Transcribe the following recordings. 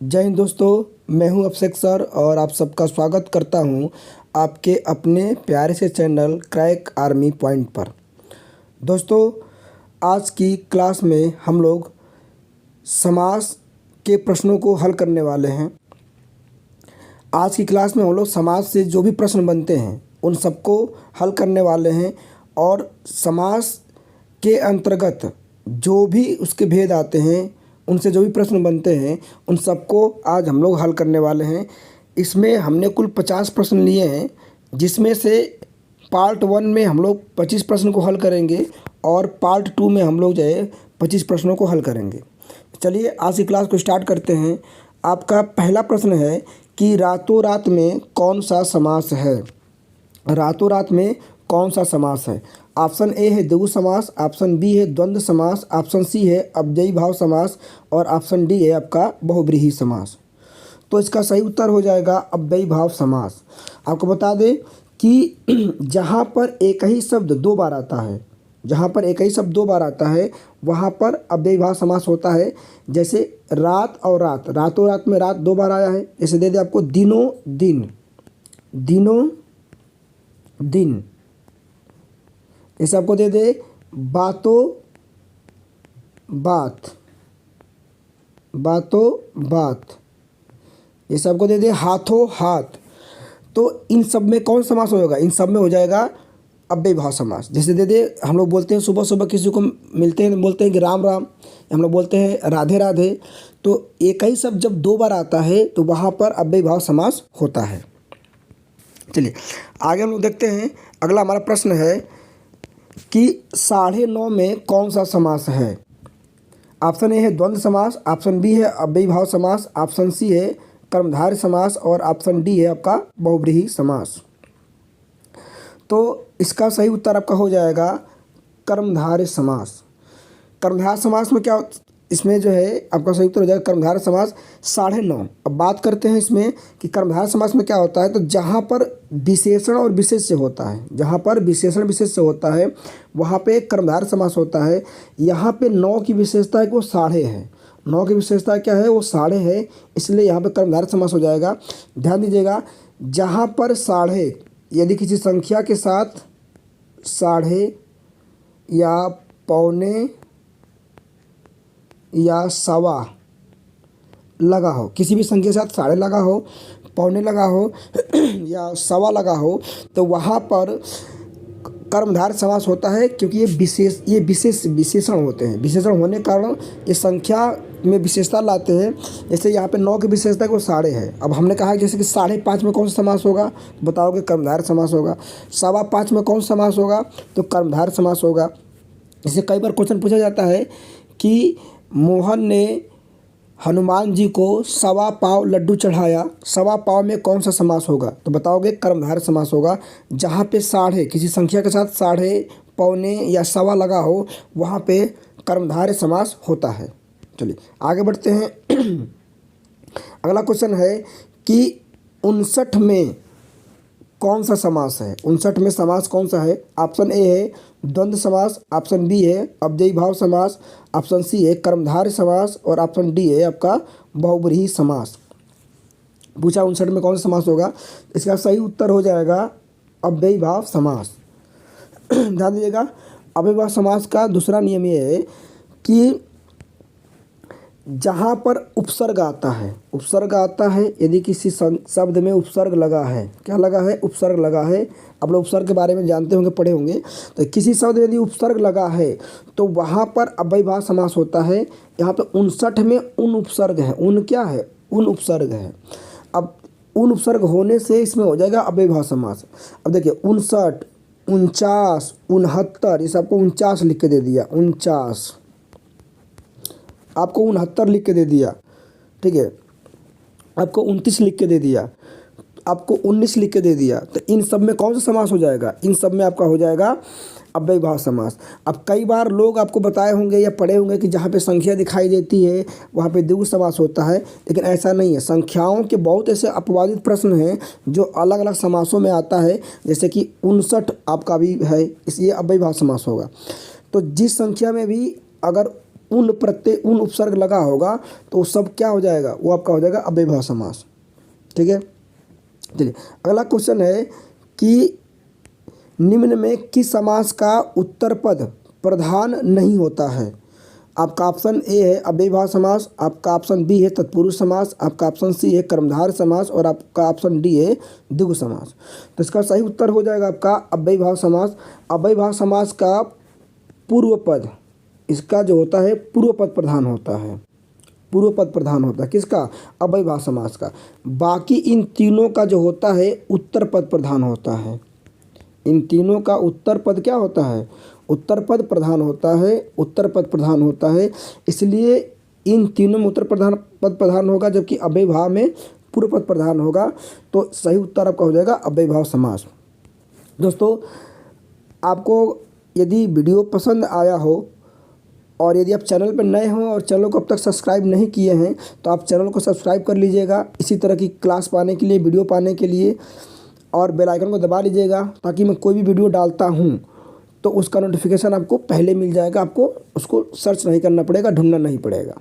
जय हिंद दोस्तों, मैं हूं अभिषेक सर और आप सबका स्वागत करता हूं आपके अपने प्यारे से चैनल क्रैक आर्मी पॉइंट पर। दोस्तों, आज की क्लास में हम लोग समास के प्रश्नों को हल करने वाले हैं। आज की क्लास में हम लोग समास से जो भी प्रश्न बनते हैं उन सबको हल करने वाले हैं और समास के अंतर्गत जो भी उसके भेद आते हैं, उनसे जो भी प्रश्न बनते हैं, उन सबको आज हम लोग हल करने वाले हैं। इसमें हमने कुल 50 प्रश्न लिए हैं, जिसमें से पार्ट 1 में हम लोग 25 प्रश्न को हल करेंगे और पार्ट 2 में हम लोग जो है 25 प्रश्नों को हल करेंगे। चलिए आज की क्लास को स्टार्ट करते हैं। आपका पहला प्रश्न है कि रातों रात में कौन सा समास है। रातों रात में कौन सा समास है? ऑप्शन ए है द्विगु समास, ऑप्शन बी है द्वंद्व समास, ऑप्शन सी है अव्ययी भाव समास और ऑप्शन डी है आपका बहुब्रीहि समास। तो इसका सही उत्तर हो जाएगा अव्ययी भाव समास। आपको बता दें कि जहाँ पर एक ही शब्द दो बार आता है, जहाँ पर एक ही शब्द दो बार आता है वहाँ पर अव्ययी भाव समास होता है। जैसे रात और रात, रातों रात में रात दो बार आया है। जैसे दे दे आपको दिनों दिन, दिनों दिन। जैसे आपको दे दे बातों बात, बातों बात। जैसे आपको दे दे हाथों हाथ। तो इन सब में कौन समास होगा? इन सब में हो जाएगा अव्ययी भाव समास। जैसे दे दे हम लोग बोलते हैं सुबह सुबह किसी को मिलते हैं, बोलते हैं कि राम राम, हम लोग बोलते हैं राधे राधे। तो एक ही शब्द जब दो बार आता है तो वहाँ पर अव्ययी भाव समास होता है। चलिए आगे हम लोग देखते हैं। अगला हमारा प्रश्न है कि 9:30 में कौन सा समास है। ऑप्शन ए है द्वंद्व समास, ऑप्शन बी है अव्ययी भाव समास, ऑप्शन सी है कर्मधारय समास और ऑप्शन डी है आपका बहुब्रीहि समास। तो इसका सही उत्तर आपका हो जाएगा कर्मधारय समास। कर्मधारय समास में क्या, इसमें जो है आपका सही उत्तर हो जाएगा कर्मधारय समास 9:30। अब बात करते हैं इसमें कि कर्मधारय समास में क्या होता है। तो जहाँ पर विशेषण और विशेष्य होता है, जहाँ पर विशेषण विशेष्य होता है वहाँ पे कर्मधारय समास होता है। यहाँ पे 9 की विशेषता है कि वो 9:30 है। 9 की विशेषता क्या है? वो 9:30 है, इसलिए यहाँ पे कर्मधारय समास हो जाएगा। ध्यान दीजिएगा, जहाँ पर 9:30 यदि किसी संख्या के साथ 9:30 या पौने या सवा लगा हो, किसी भी संख्या के साथ 9:30 लगा हो, पौने लगा हो या सवा लगा हो, तो वहाँ पर कर्मधारय समास होता है। क्योंकि ये विशेष विशेषण होते हैं। विशेषण होने के कारण ये संख्या में विशेषता लाते हैं। जैसे यहाँ पे 9 की विशेषता को 9:30 है। अब हमने कहा जैसे कि 5:30 में कौन सा समास होगा, बताओगे कर्मधारय समास होगा। 5:15 में कौन सा समास होगा, तो कर्मधारय समास होगा। जैसे कई बार क्वेश्चन पूछा जाता है कि मोहन ने हनुमान जी को 1.25 पाव लड्डू चढ़ाया, 1.25 पाव में कौन सा समास होगा, तो बताओगे कर्मधारय समास होगा। जहाँ पे 9:30 किसी संख्या के साथ 9:30 पौने या सवा लगा हो वहाँ पे कर्मधारय समास होता है। चलिए आगे बढ़ते हैं। अगला क्वेश्चन है कि 59 में कौन सा समास है। 59 में समास कौन सा है? ऑप्शन ए है द्वंद्व समास, ऑप्शन बी है अव्ययी भाव समास, ऑप्शन सी है कर्मधारय समास और ऑप्शन डी है आपका बहुब्रीहि समास। पूछा 59 में कौन सा समास होगा, इसका सही उत्तर हो जाएगा अव्ययी भाव समास। ध्यान दीजिएगा, अव्ययी भाव समास का दूसरा नियम ये है कि जहाँ पर उपसर्ग आता है, उपसर्ग आता है, यदि किसी शब्द में उपसर्ग लगा है, क्या लगा है? उपसर्ग लगा है। आप लोग उपसर्ग के बारे में जानते होंगे, पढ़े होंगे। तो किसी शब्द में यदि उपसर्ग लगा है तो वहाँ पर अव्ययी भाव समास होता है। यहाँ पे 59 में उन उपसर्ग है, उन क्या है? उन उपसर्ग है। अब उन उपसर्ग होने से इसमें हो जाएगा अव्ययी भाव समास। अब देखिए 59, 49, 69, इस आपको 49 लिख के दे दिया, 49 आपको 69 लिख के दे दिया, ठीक है। आपको 29 लिख के दे दिया, आपको 19 लिख के दे दिया। तो इन सब में कौन सा समास हो जाएगा? इन सब में आपका हो जाएगा अव्ययी भाव समास। अब कई बार लोग आपको बताए होंगे या पढ़े होंगे कि जहाँ पे संख्या दिखाई देती है वहाँ पे द्विगु समास होता है, लेकिन ऐसा नहीं है। संख्याओं के बहुत ऐसे अपवादित प्रश्न हैं जो अलग अलग समासों में आता है। जैसे कि 59 आपका भी है, इसलिए अव्ययी भाव समास होगा। तो जिस संख्या में भी अगर उन प्रत्यय उन उपसर्ग लगा होगा तो वो सब क्या हो जाएगा, वो आपका हो जाएगा अव्ययभाव समास। ठीक है, चलिए अगला क्वेश्चन है कि निम्न में किस समास का उत्तर पद प्रधान नहीं होता है। आपका ऑप्शन ए है अव्ययभाव समास, आपका ऑप्शन बी है तत्पुरुष समास, आपका ऑप्शन सी है कर्मधारय समास और आपका ऑप्शन डी है द्विगु समास। तो इसका सही उत्तर हो जाएगा आपका अव्ययभाव समास। अव्ययभाव समास का पूर्व पद, इसका जो होता है पूर्व पद प्रधान होता है, पूर्व पद प्रधान होता है किसका, अव्ययभाव समास का। बाकी इन तीनों का जो होता है उत्तर पद प्रधान होता है। इन तीनों का उत्तर पद क्या होता है, उत्तर पद प्रधान होता है, उत्तर पद प्रधान होता है। इसलिए इन तीनों में उत्तर पद प्रधान होगा, जबकि अव्ययभाव में पूर्व पद प्रधान होगा। तो सही उत्तर आपका हो जाएगा अव्ययभाव समास। दोस्तों, आपको यदि वीडियो पसंद आया हो और यदि आप चैनल पर नए हों और चैनल को अब तक सब्सक्राइब नहीं किए हैं तो आप चैनल को सब्सक्राइब कर लीजिएगा इसी तरह की क्लास पाने के लिए, वीडियो पाने के लिए, और बेल आइकन को दबा लीजिएगा ताकि मैं कोई भी वीडियो डालता हूं तो उसका नोटिफिकेशन आपको पहले मिल जाएगा। आपको उसको सर्च नहीं करना पड़ेगा, ढूंढना नहीं पड़ेगा।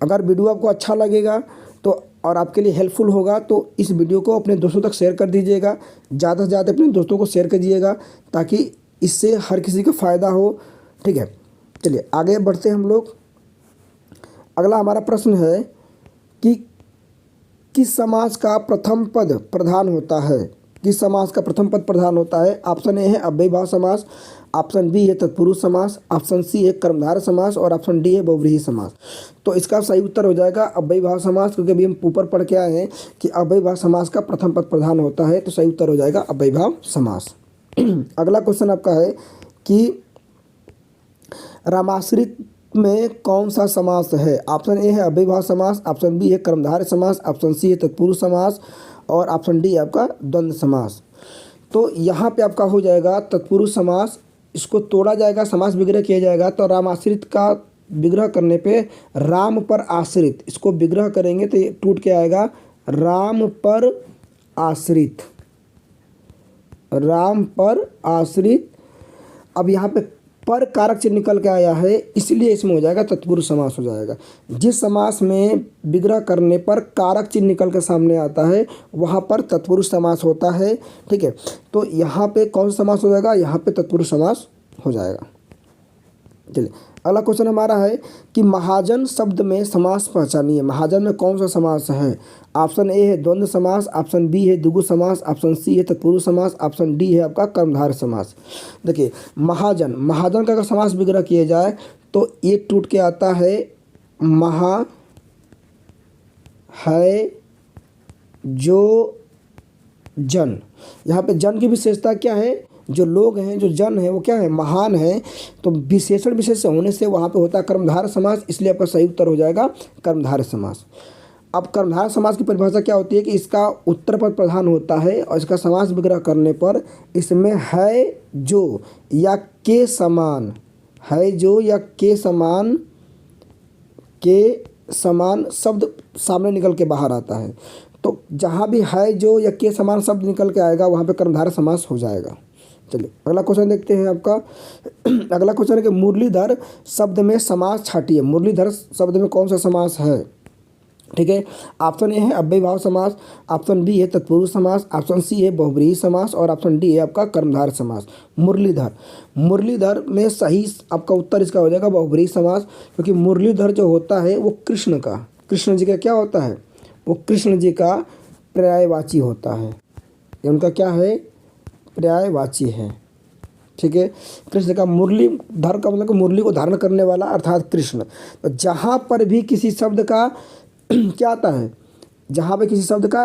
अगर वीडियो आपको अच्छा लगेगा तो और आपके लिए हेल्पफुल होगा तो इस वीडियो को अपने दोस्तों तक शेयर कर दीजिएगा। ज़्यादा से ज़्यादा अपने दोस्तों को शेयर कर दीजिएगा ताकि इससे हर किसी को फ़ायदा हो। ठीक है, चलिए आगे बढ़ते हैं हम लोग। अगला हमारा प्रश्न है कि किस समास का प्रथम पद प्रधान होता है। किस समास का प्रथम पद प्रधान होता है। ऑप्शन ए है अव्ययभाव समास, ऑप्शन बी है तत्पुरुष समास, ऑप्शन सी है कर्मधारय समास और ऑप्शन डी है बहुव्रीहि समास। तो इसका सही उत्तर हो जाएगा अव्ययभाव समास, क्योंकि अभी हम ऊपर पढ़ के आए हैं कि अव्ययभाव समास का प्रथम पद प्रधान होता है। तो सही उत्तर हो जाएगा अव्ययभाव समास। अगला क्वेश्चन आपका है कि रामाश्रित में कौन सा समास है। ऑप्शन ए है अव्ययभाव समास, ऑप्शन बी है कर्मधारय समास, ऑप्शन सी है तत्पुरुष समास और ऑप्शन डी है आपका द्वंद्व समास। तो यहाँ पे आपका हो जाएगा तत्पुरुष समास। इसको तोड़ा जाएगा, समास विग्रह किया जाएगा। तो रामाश्रित का विग्रह करने पे राम पर आश्रित, इसको विग्रह करेंगे तो ये टूट के आएगा राम पर आश्रित, राम पर आश्रित। अब यहाँ पे पर कारक चिन्ह निकल के आया है, इसलिए इसमें हो जाएगा तत्पुरुष समास हो जाएगा। जिस समास में विग्रह करने पर कारक चिन्ह निकल के सामने आता है वहाँ पर तत्पुरुष समास होता है। ठीक है, तो यहाँ पे कौन सा समास हो जाएगा, यहाँ पे तत्पुरुष समास हो जाएगा। चलिए अगला क्वेश्चन हमारा है कि महाजन शब्द में समास पहचानिए। महाजन में कौन सा समास है। ऑप्शन ए है द्वंद्व समास, ऑप्शन बी है द्विगु समास, ऑप्शन सी है तत्पुरुष समास, ऑप्शन डी है आपका कर्मधारय समास। देखिए महाजन, महाजन का अगर समास विग्रह किया जाए तो ये टूट के आता है महा है जो जन। यहाँ पे जन की विशेषता क्या है, जो लोग हैं, जो जन है वो क्या है, महान है। तो विशेषण विशेष होने से वहाँ पे होता है कर्मधारय समास, इसलिए आपका सही उत्तर हो जाएगा कर्मधारय समास। अब कर्मधारय समास की परिभाषा क्या होती है कि इसका उत्तर पद प्रधान होता है और इसका समास विग्रह करने पर इसमें है जो या के समान, है जो या के समान शब्द सामने निकल के बाहर आता है। तो जहाँ भी है जो या के समान शब्द निकल के आएगा वहाँ पे कर्मधारय समास हो जाएगा। चलिए अगला क्वेश्चन देखते हैं आपका। अगला क्वेश्चन है कि मुरलीधर शब्द में समास छाटिए। मुरलीधर शब्द में कौन सा समास है। ठीक है, ऑप्शन ए है अव्ययभाव समास, ऑप्शन बी है तत्पुरुष समास, ऑप्शन सी है बहुव्रीहि समास और ऑप्शन डी है आपका कर्मधारय समास। मुरलीधर, मुरलीधर में सही आपका उत्तर इसका हो जाएगा बहुव्रीहि समास, क्योंकि मुरलीधर जो होता है वो कृष्ण का, कृष्ण जी का क्या होता है, वो कृष्ण जी का पर्यायवाची होता है। ये उनका क्या है, पर्यायवाची है। ठीक है, कृष्ण का मुरलीधर का मतलब मुरली को धारण करने वाला अर्थात कृष्ण। तो जहाँ पर भी किसी शब्द का क्या आता है, जहाँ पे किसी शब्द का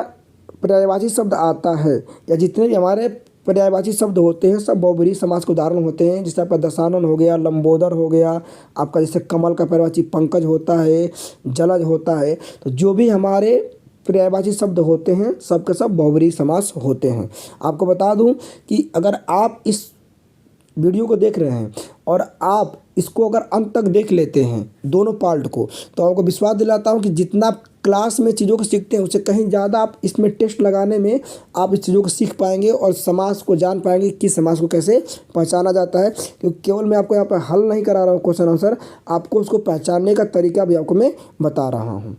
पर्यायवाची शब्द आता है या जितने भी हमारे पर्यायवाची शब्द होते हैं सब बहुव्रीहि समास के उदाहरण होते हैं। जैसे आपका दशानन हो गया, लंबोदर हो गया, आपका जैसे कमल का पर्यायवाची पंकज होता है, जलज होता है। तो जो भी हमारे पर्यायवाची शब्द होते हैं सब के सब बहुव्रीहि समास होते हैं। आपको बता दूं कि अगर आप इस वीडियो को देख रहे हैं और आप इसको अगर अंत तक देख लेते हैं दोनों पार्ट को, तो आपको विश्वास दिलाता हूँ कि जितना आप क्लास में चीज़ों को सीखते हैं उससे कहीं ज़्यादा आप इसमें टेस्ट लगाने में आप इस चीज़ों को सीख पाएंगे और समास को जान पाएंगे कि समास को कैसे पहचाना जाता है। क्योंकि केवल मैं आपको यहाँ पर हल नहीं करा रहा हूँ क्वेश्चन आंसर, आपको उसको पहचानने का तरीका भी आपको मैं बता रहा हूँ।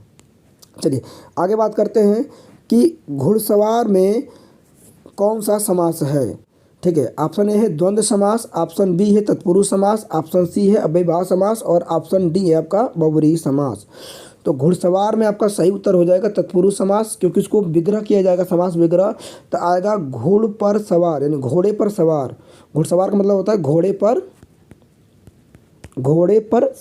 चलिए आगे बात करते हैं कि घुड़सवार में कौन सा समास है। ठीक है, ऑप्शन ए है द्वंद्व समास, ऑप्शन बी है तत्पुरुष समास, ऑप्शन सी है अव्ययभाव समास और ऑप्शन डी है आपका बहुव्रीहि समास। तो घुड़सवार में आपका सही उत्तर हो जाएगा तत्पुरुष समास, क्योंकि इसको विग्रह किया जाएगा, समास विग्रह। तो आएगा घुड़ पर सवार, यानी घोड़े पर सवार। घुड़सवार का मतलब होता है घोड़े पर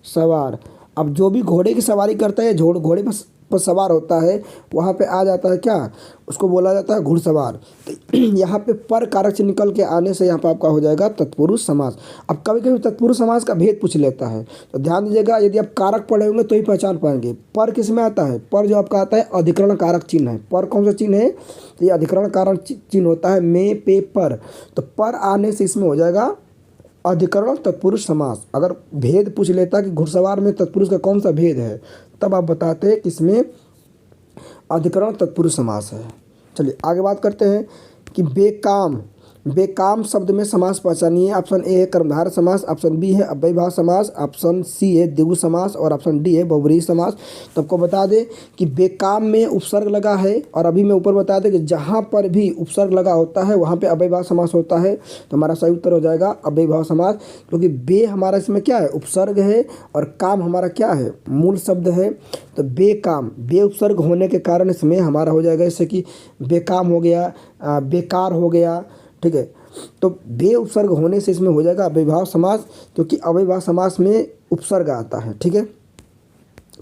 सवार। अब जो भी घोड़े की सवारी करता है, घोड़े पर सवार होता है, वहाँ पे आ जाता है क्या, उसको बोला जाता है घुड़सवार। तो यहाँ पे पर कारक से निकल के आने से यहाँ पे आपका हो जाएगा तत्पुरुष समास। अब कभी कभी तत्पुरुष समास का भेद पूछ लेता है, तो ध्यान दीजिएगा, यदि आप कारक पढ़े होंगे तो ही पहचान पाएंगे। पर किस में आता है, पर जो आपका आता है अधिकरण कारक चिन्ह है। पर कौन सा चिन्ह है, तो ये अधिकरण कारक चिन्ह होता है, में पे पर। तो पर आने से इसमें हो जाएगा अधिकरण तत्पुरुष समास। अगर भेद पूछ लेता कि घुड़सवार में तत्पुरुष का कौन सा भेद है, तब आप बताते कि इसमें अधिकरण तत्पुरुष समास है। चलिए आगे बात करते हैं कि बेकाम शब्द में समास पहचानिए। ऑप्शन ए है कर्मधारय समास, ऑप्शन बी है अव्ययभाव समास, ऑप्शन सी है द्विगु समास और ऑप्शन डी है बहुव्रीहि समास। तो आपको बता दें कि बेकाम में उपसर्ग लगा है, और अभी मैं ऊपर बता दें कि जहाँ पर भी उपसर्ग लगा होता है वहाँ पे अव्ययभाव समास होता है। तो हमारा सही उत्तर हो जाएगा अव्ययभाव समास, क्योंकि बे हमारा इसमें क्या है, उपसर्ग है, और काम हमारा क्या है, मूल शब्द है। तो बेकाम, बे उपसर्ग होने के कारण इसमें हमारा हो जाएगा, जैसे कि बेकाम हो गया, बेकार हो गया। ठीक है, तो बे उपसर्ग होने से इसमें हो जाएगा अव्ययभाव समास, क्योंकि अव्ययभाव समास में उपसर्ग आता है। ठीक है,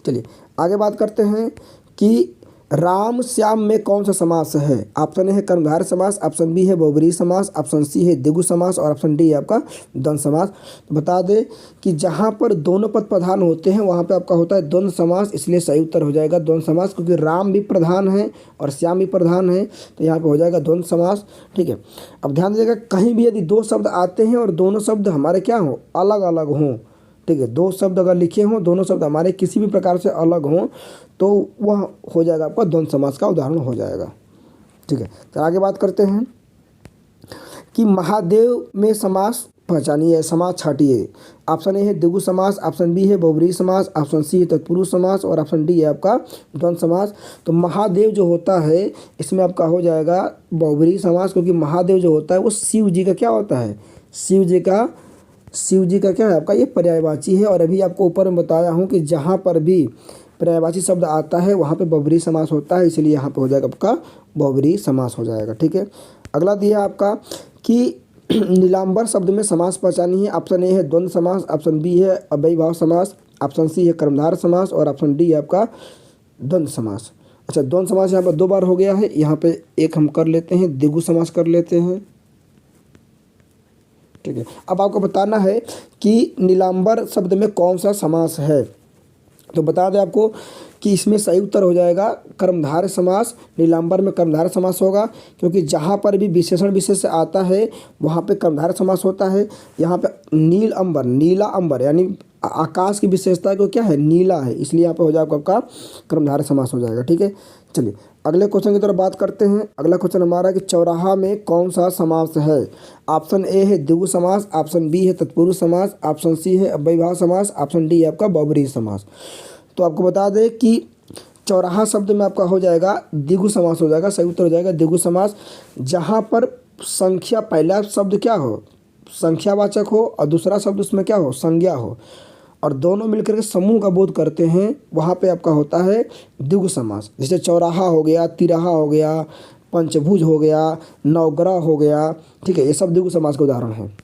चलिए आगे बात करते हैं कि राम श्याम में कौन सा समास है। ऑप्शन ए है कर्मधारय समास, ऑप्शन बी है बहुव्रीहि समास, ऑप्शन सी है द्विगु समास और ऑप्शन डी है आपका द्वंद्व समास। तो बता दें कि जहाँ पर दोनों पद प्रधान होते हैं वहाँ पे आपका होता है द्वंद्व समास, इसलिए सही उत्तर हो जाएगा द्वंद्व समास, क्योंकि राम भी प्रधान है और श्याम भी प्रधान है, तो यहाँ पर हो जाएगा द्वंद्व समास। ठीक है, अब ध्यान दीजिएगा, कहीं भी यदि दो शब्द आते हैं और दोनों शब्द हमारे क्या हों, अलग अलग हों, ठीक है, दो शब्द अगर लिखे हों, दोनों शब्द हमारे किसी भी प्रकार से अलग हों, तो वह हो जाएगा आपका द्वंद्व समास का उदाहरण हो जाएगा। ठीक है, तो आगे बात करते हैं कि महादेव में समास पहचानिए, समास छाटिए। ऑप्शन ए है द्विगु समास, ऑप्शन बी है बहुव्रीहि समास, ऑप्शन सी है तत्पुरुष समास और ऑप्शन डी है आपका द्वंद्व समास। तो महादेव जो होता है इसमें आपका हो जाएगा बहुव्रीहि समास, क्योंकि महादेव जो होता है वो शिव जी का क्या होता है, शिव जी का क्या है आपका, ये पर्यायवाची है। और अभी आपको ऊपर में बताया हूँ कि जहाँ पर भी पर्यायवाची शब्द आता है वहाँ पे बहुव्रीहि समास होता है, इसलिए यहाँ पे हो जाएगा आपका बहुव्रीहि समास हो जाएगा। ठीक है, अगला दिया आपका कि नीलांबर शब्द में समास पहचानिए। ऑप्शन ए है द्वंद्व समास, ऑप्शन बी है अव्ययभाव समास, ऑप्शन सी है कर्मधारय समास और ऑप्शन डी है आपका द्वंद्व समास। अच्छा, द्वंद्व समास यहाँ पर दो बार हो गया है, यहाँ पे एक हम कर लेते हैं, द्विगु समास कर लेते हैं। ठीक है, अब आपको बताना है कि नीलांबर शब्द में कौन सा समास है। तो बता दें आपको कि इसमें सही उत्तर हो जाएगा कर्मधारय समास। नीलांबर में कर्मधारय समास होगा, क्योंकि जहाँ पर भी विशेषण विशेष आता है वहाँ पे कर्मधारय समास होता है। यहाँ पे नीला अंबर यानी आकाश की विशेषता को क्या है, नीला है, इसलिए यहाँ पे हो जाएगा आपका कर्मधारय समास हो जाएगा। ठीक है, चलिए अगले क्वेश्चन की तरफ बात करते हैं। अगला क्वेश्चन हमारा कि चौराहा में कौन सा समास है। ऑप्शन ए है द्विगु समास, ऑप्शन बी है तत्पुरुष समास, ऑप्शन सी है अव्ययभाव समास, ऑप्शन डी है आपका बहुव्रीहि समास। तो आपको बता दें कि चौराहा शब्द में आपका हो जाएगा द्विगु समास हो जाएगा, सही उत्तर हो जाएगा द्विगु समास। जहाँ पर संख्या, पहला शब्द क्या हो, संख्यावाचक हो, और दूसरा शब्द उसमें क्या हो, संज्ञा हो, और दोनों मिलकर के समूह का बोध करते हैं, वहाँ पे आपका होता है द्विगु समास। जैसे चौराहा हो गया, तिराहा हो गया, पंचभुज हो गया, नवग्रह हो गया। ठीक है, ये सब द्विगु समास के उदाहरण हैं।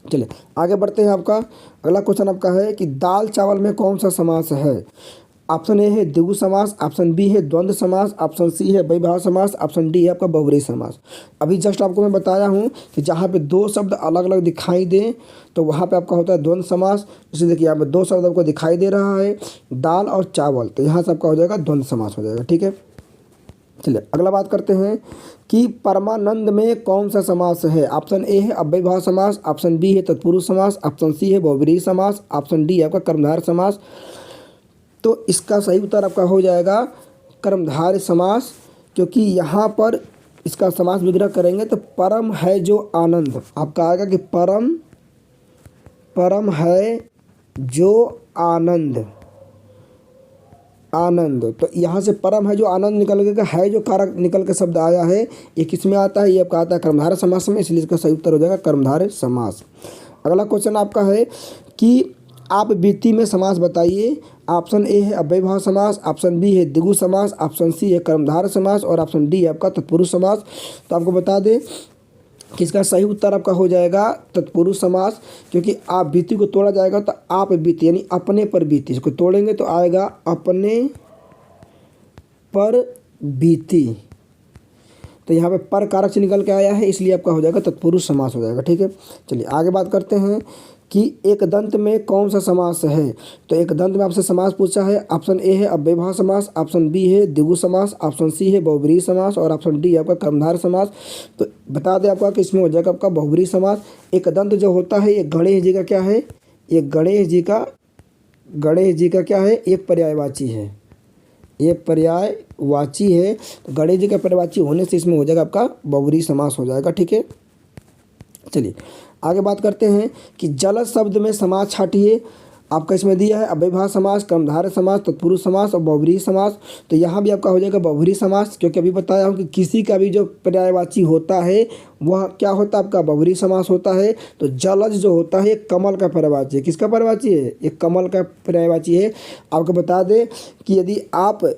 चलिए आगे बढ़ते हैं। आपका अगला क्वेश्चन आपका है कि दाल चावल में कौन सा समास है। ऑप्शन ए है द्विगु समास, ऑप्शन बी है द्वंद्व समास, ऑप्शन सी है अव्ययभाव समास, ऑप्शन डी है आपका बहुव्रीहि समास। अभी जस्ट आपको मैं बताया हूँ कि जहाँ पे दो शब्द अलग अलग दिखाई दें तो वहाँ पे आपका होता है द्वंद्व समास। जैसे देखिए यहाँ पे दो शब्द आपको दिखाई दे रहा है, दाल और चावल, तो यहाँ से आपका हो जाएगा द्वंद्व समास हो जाएगा। ठीक है, चलिए अगला बात करते हैं कि परमानंद में कौन सा समास है। ऑप्शन ए है अव्ययभाव समास, ऑप्शन बी है तत्पुरुष समास, ऑप्शन सी है बहुब्रीहि समास, ऑप्शन डी है आपका कर्मधारय समास। तो इसका सही उत्तर आपका हो जाएगा कर्मधारय समास, क्योंकि यहाँ पर इसका समास विग्रह करेंगे तो परम है जो आनंद आपका आएगा कि परम है जो आनंद, आनंद। तो यहाँ से परम है जो आनंद निकल के है जो कारक निकल के शब्द आया है, ये किस में आता है, ये आपका आता है कर्मधारय समास में, इसलिए इसका सही उत्तर हो जाएगा कर्मधारय समास। अगला क्वेश्चन आपका है कि आप बीती में समास बताइए। ऑप्शन ए है अव्ययभाव समास, ऑप्शन बी है द्विगु समास, ऑप्शन सी है कर्मधारय समास और ऑप्शन डी है आपका तत्पुरुष समास। तो आपको बता दें कि इसका सही उत्तर आपका हो जाएगा तत्पुरुष समास, क्योंकि आप बीती को तोड़ा जाएगा तो आप बीती यानी अपने पर बीती, इसको तोड़ेंगे तो आएगा अपने पर बीती। तो यहाँ पे पर कारक से निकल के आया है, इसलिए आपका हो जाएगा तत्पुरुष समास हो जाएगा। ठीक है, चलिए आगे बात करते हैं कि एक दंत में कौन सा समास है। तो एक दंत में आपसे समास पूछा है। ऑप्शन ए है अव्ययभाव समास, ऑप्शन बी है द्विगु समास, ऑप्शन सी है बहुब्रीहि समास और ऑप्शन डी आपका कर्मधारय समास। तो बता दें आपका कि इसमें हो जाएगा आपका बहुब्रीहि समास। एक दंत जो होता है ये गणेश जी का क्या है, ये गणेश जी का क्या है, एक पर्यायवाची है, ये पर्यायवाची है। तो गणेश जी का पर्यायवाची होने से इसमें हो जाएगा आपका बहुब्रीहि समास हो जाएगा। ठीक है, चलिए आगे बात करते हैं कि जलद शब्द में समास छाटिए। आपका इसमें दिया है अव्ययभाव समास, कर्मधारय समास, तत्पुरुष समास और बहुब्रीहि समास। तो यहाँ भी आपका हो जाएगा बहुब्रीहि समास, क्योंकि अभी बताया हूँ कि किसी का भी जो पर्यायवाची होता है वह क्या होता है आपका बहुब्रीहि समास होता है। तो जलज जो होता है एक कमल का पर्यायवाची है। किसका पर्यायवाची है, एक कमल का पर्यायवाची है। आपको बता दें कि यदि आप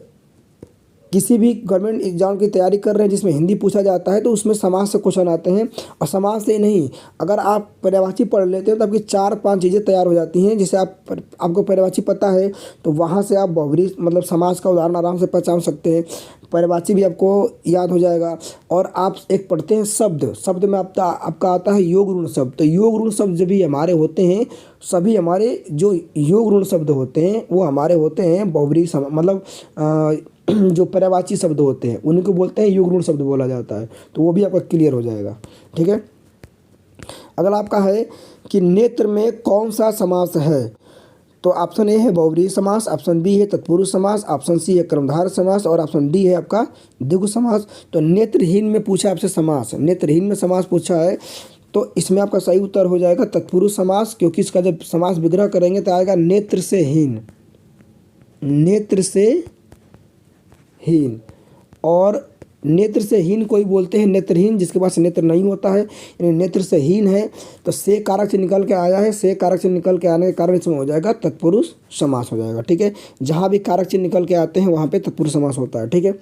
किसी भी गवर्नमेंट एग्जाम की तैयारी कर रहे हैं जिसमें हिंदी पूछा जाता है तो उसमें समास से क्वेश्चन आते हैं, और समास से नहीं, अगर आप पर्यायवाची पढ़ लेते हैं तो आपकी 4-5 चीज़ें तैयार हो जाती हैं। जैसे आपको पर्यायवाची पता है तो वहाँ से आप बहुब्रीहि मतलब समास का उदाहरण आराम से पहचान सकते हैं, पर्यायवाची भी आपको याद हो जाएगा। और आप एक पढ़ते हैं शब्द में आपका आता है योग ऋण शब्द। तो योग ऋण शब्द जब भी हमारे होते हैं, सभी हमारे जो योग ऋण शब्द होते हैं वो हमारे होते हैं बहुब्रीहि मतलब जो पर्यायवाची शब्द होते हैं उन्हीं को बोलते हैं योग ऋण शब्द बोला जाता है। तो वो भी आपका क्लियर हो जाएगा। ठीक है, अगला आपका है कि नेत्र में कौन सा समास है। तो ऑप्शन ए है बहुब्रीहि समास, ऑप्शन बी है तत्पुरुष समास, ऑप्शन सी है कर्मधारय समास और ऑप्शन डी है आपका द्विगु समास। तो नेत्रहीन में पूछा आपसे समास, नेत्रहीन में समास पूछा है तो इसमें आपका सही उत्तर हो जाएगा तत्पुरुष समास, क्योंकि इसका जब समास विग्रह करेंगे तो आएगा नेत्र से हीन, नेत्र से हीन। और नेत्र से हीन कोई बोलते हैं नेत्रहीन जिसके पास नेत्र नहीं होता है, यानी नेत्र से हीन है। तो से कारक से निकल के आया है, से कारक से निकल के आने के कारण इसमें हो जाएगा तत्पुरुष समास हो जाएगा। ठीक है, जहाँ भी कारक से निकल के आते हैं वहाँ पे तत्पुरुष समास होता है। ठीक है,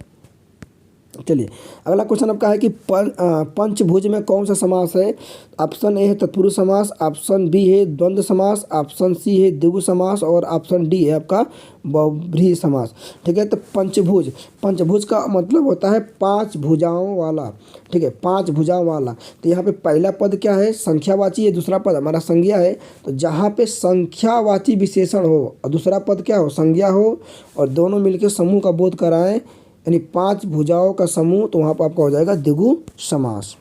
चलिए अगला क्वेश्चन आपका है कि पंचभुज में कौन सा समास है। ऑप्शन ए है तत्पुरुष समास, ऑप्शन बी है द्वंद्व समास, ऑप्शन सी है द्विगु समास और ऑप्शन डी है आपका बहुब्रीहि समास। ठीक है, तो पंचभुज का मतलब होता है 5 भुजाओं वाला। ठीक है, 5 भुजाओं वाला। तो यहाँ पे पहला पद क्या है, संख्यावाची है, दूसरा पद हमारा संज्ञा है। तो जहाँ पे संख्यावाची विशेषण हो और दूसरा पद क्या हो, संज्ञा हो, और दोनों मिलकर समूह का बोध कराएं यानी 5 भुजाओं का समूह, तो वहाँ पर आपका हो जाएगा द्विगु समास।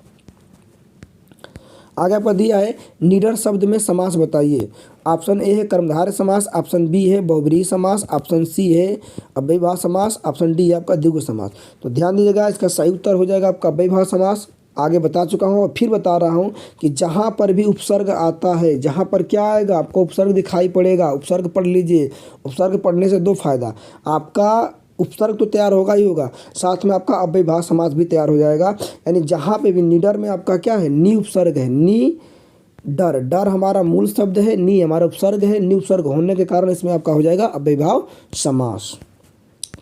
आगे आपका दिया है निडर शब्द में समास बताइए। ऑप्शन ए है कर्मधारय समास, ऑप्शन बी है बहुब्रीहि समास, ऑप्शन सी है अव्ययभाव समास, ऑप्शन डी है आपका द्विगु समास। तो ध्यान दीजिएगा, इसका सही उत्तर हो जाएगा आपका अव्ययभाव समास। आगे बता चुका हूँ और फिर बता रहा हूँ कि जहाँ पर भी उपसर्ग आता है, जहाँ पर क्या आएगा आपको उपसर्ग दिखाई पड़ेगा, उपसर्ग पढ़ लीजिए। उपसर्ग पढ़ने से 2 फायदा, आपका उपसर्ग तो तैयार होगा ही होगा, साथ में आपका अव्ययभाव समास भी तैयार हो जाएगा। यानी जहाँ पे भी निडर में आपका क्या है, नी उपसर्ग है, नी डर, डर हमारा मूल शब्द है, नी हमारा उपसर्ग है, नी उपसर्ग होने के कारण इसमें आपका हो जाएगा अव्ययभाव समास।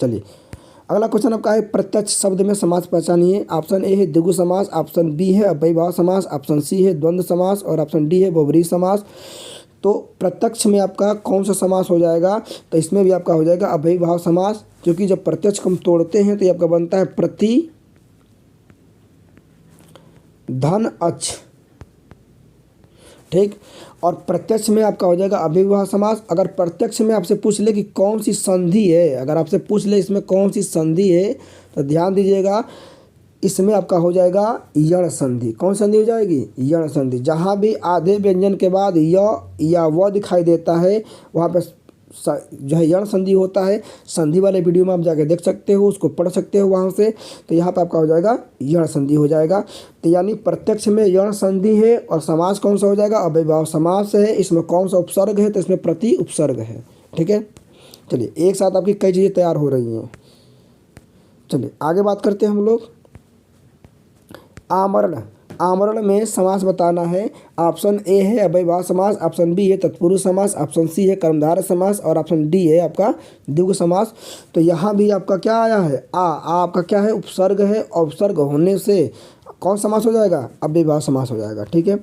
चलिए अगला क्वेश्चन आपका है प्रत्यक्ष शब्द में समास पहचानिए। ऑप्शन ए है द्विगु समास, ऑप्शन बी है अव्ययभाव समास, ऑप्शन सी है द्वंद्व समास और ऑप्शन डी है बहुब्रीहि समास। तो प्रत्यक्ष में आपका कौन सा समास हो जाएगा, तो इसमें भी आपका हो जाएगा अव्ययभाव समास, क्योंकि जब प्रत्यक्ष हम तोड़ते हैं तो ये आपका बनता है प्रति धन अक्ष, ठीक। और प्रत्यक्ष में आपका हो जाएगा अव्ययभाव समास। अगर प्रत्यक्ष में आपसे पूछ ले कि कौन सी संधि है, अगर आपसे पूछ ले इसमें कौन सी संधि है, तो ध्यान दीजिएगा, इसमें आपका हो जाएगा यण संधि। कौन संधि हो जाएगी? यण संधि। जहाँ भी आधे व्यंजन के बाद य या व दिखाई देता है वहाँ पे जो है यण संधि होता है। संधि वाले वीडियो में आप जाके देख सकते हो, उसको पढ़ सकते हो वहाँ से। तो यहाँ पे आपका हो जाएगा यण संधि हो जाएगा। तो यानी प्रत्यक्ष में यण संधि है और समास कौन सा हो जाएगा? अव्ययभाव समास है। इसमें कौन सा उपसर्ग है? तो इसमें प्रति उपसर्ग है। ठीक है, चलिए एक साथ आपकी कई चीज़ें तैयार हो रही हैं। चलिए आगे बात करते हैं हम लोग। आमरण। आमरण में समास बताना है। ऑप्शन ए है अव्ययभाव समास, ऑप्शन बी है तत्पुरुष समास, ऑप्शन सी है कर्मधारय समास और ऑप्शन डी है आपका द्विगु समास। तो यहाँ भी आपका क्या आया है? आ आपका क्या है? उपसर्ग है। और उपसर्ग होने से कौन समास हो जाएगा? अव्ययभाव समास हो जाएगा। ठीक है,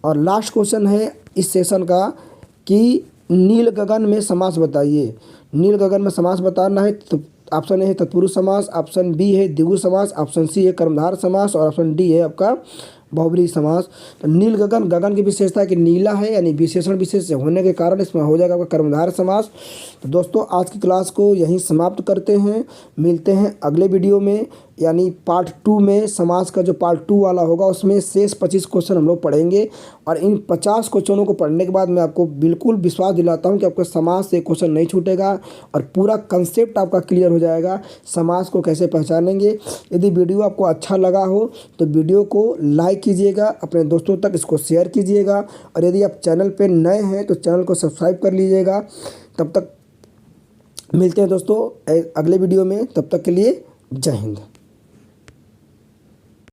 और लास्ट क्वेश्चन है इस सेशन का कि नील गगन में समास बताइए। नील गगन में समास बताना है। तो ऑप्शन ए है तत्पुरुष समास, ऑप्शन बी है द्विगु समास, ऑप्शन सी है कर्मधारय समास और ऑप्शन डी है आपका बहुब्रीहि समास। तो नील गगन, गगन की विशेषता है कि नीला है, यानी विशेषण विशेष होने के कारण इसमें हो जाएगा आपका कर्मधारय समास। तो दोस्तों आज की क्लास को यहीं समाप्त करते हैं। मिलते हैं अगले वीडियो में, यानी पार्ट 2 में। समास का जो पार्ट 2 वाला होगा उसमें शेष 25 क्वेश्चन हम लोग पढ़ेंगे। और इन 50 क्वेश्चनों को पढ़ने के बाद मैं आपको बिल्कुल विश्वास दिलाता हूं कि आपको समास से क्वेश्चन नहीं छूटेगा और पूरा कंसेप्ट आपका क्लियर हो जाएगा, समास को कैसे पहचानेंगे। यदि वीडियो आपको अच्छा लगा हो तो वीडियो को लाइक कीजिएगा, अपने दोस्तों तक इसको शेयर कीजिएगा। और यदि आप चैनल पर नए हैं तो चैनल को सब्सक्राइब कर लीजिएगा। तब तक मिलते हैं दोस्तों अगले वीडियो में, तब तक के लिए जय हिंद।